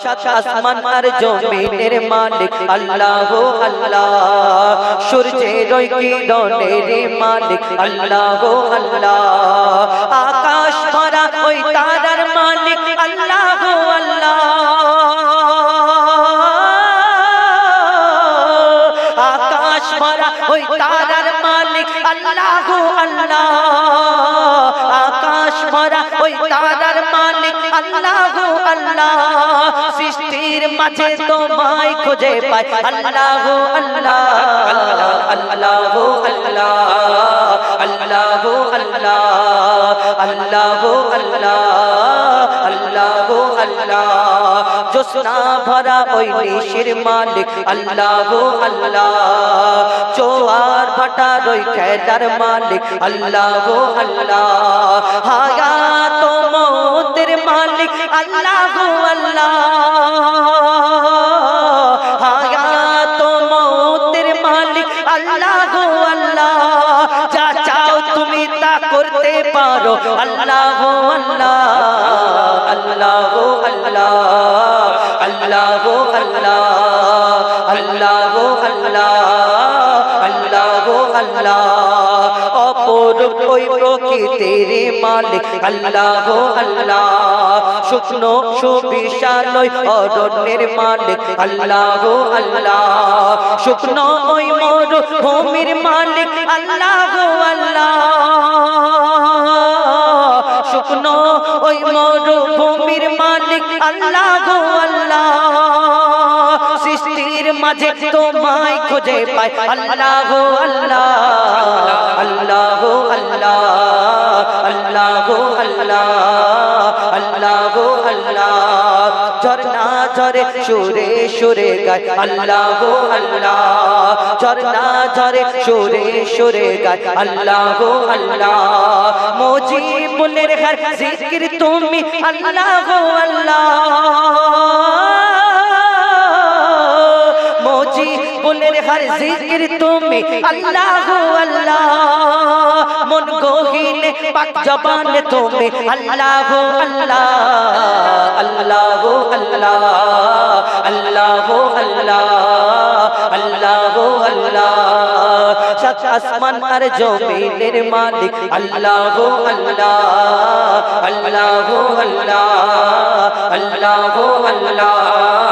সাত আসমান আর জমিনের মালিক আল্লাহ আল্লাহ, সূর্যের ওই কিরণের মালিক আল্লাহ আল্লাহ, আকাশ ভরা ওই তারার মালিক আল্লাহ আল্লাহ, আকাশ ভরা ওই তারার মালিক আল্লাহ আল্লাহ, আকাশ ভরা ওই তারার মালিক আল্লাহ আল্লাহ, সৃষ্টির মাঝে তোমায় খুঁজে পাই আল্লাহ আল্লাহ আল্লাহ আল্লাহ আল্লাহ আল্লাহ আল্লাহ আল্লাহ আল্লাহ আল্লাহ, জোসনা ভরা ওই নিশির মালিক আল্লাহ আল্লাহ, জোয়ার ভাটার ওই খেলার মালিক আল্লাহ আল্লাহ, হায়াত মৌতের মালিক আল্লাহ আল্লাহ, হায়াত মৌতের মালিক আল্লাহ আল্লাহ, যা চাও তুমি তা করতে পারো আল্লাহ আল্লাহ আল্লাহ আল্লাহ আল্লাহ আল্লাহ আল্লাহ আল্লাহ আল্লাহ আল্লাহ, অপরূপ ওই প্রকৃতির মালিক আল্লাহ আল্লাহ, শুকনো সুবিশাল ওই অরণ্যের মালিক আল্লাহ আল্লাহ, শুকনো ওই মরুভূমির মালিক আল্লাহ আল্লাহ, শুকনো ওই মরুভূমির মালিক আল্লাহ আল্লাহ, সৃষ্টির মাঝে তোমায় খুঁজে পাই আল্লাহ আল্লাহ আল্লাহ আল্লাহ আল্লাহ আল্লাহ আল্লাহ আল্লাহ, ঝরনা ঝরে সুরে সুরে গায় আল্লাহ আল্লাহ, ঝরনা ঝরে সুরে সুরে গায় আল্লাহ আল্লাহ, মুজিবুলের হর জিকির তুমি আল্লাহ আল্লাহ, মুজিবুলের হর জিকির তুমি আল্লাহ আল্লাহ, মন গহিনে পাক জবানে তুমি আল্লাহ আল্লাহ আল্লাহ আল্লাহ আল্লাহ আল্লাহ আল্লাহ আল্লাহ, সাত আসমান আর জমিনের মালিক আল্লাহ আল্লাহ আল্লাহ আল্লাহ আল্লাহ আল্লাহ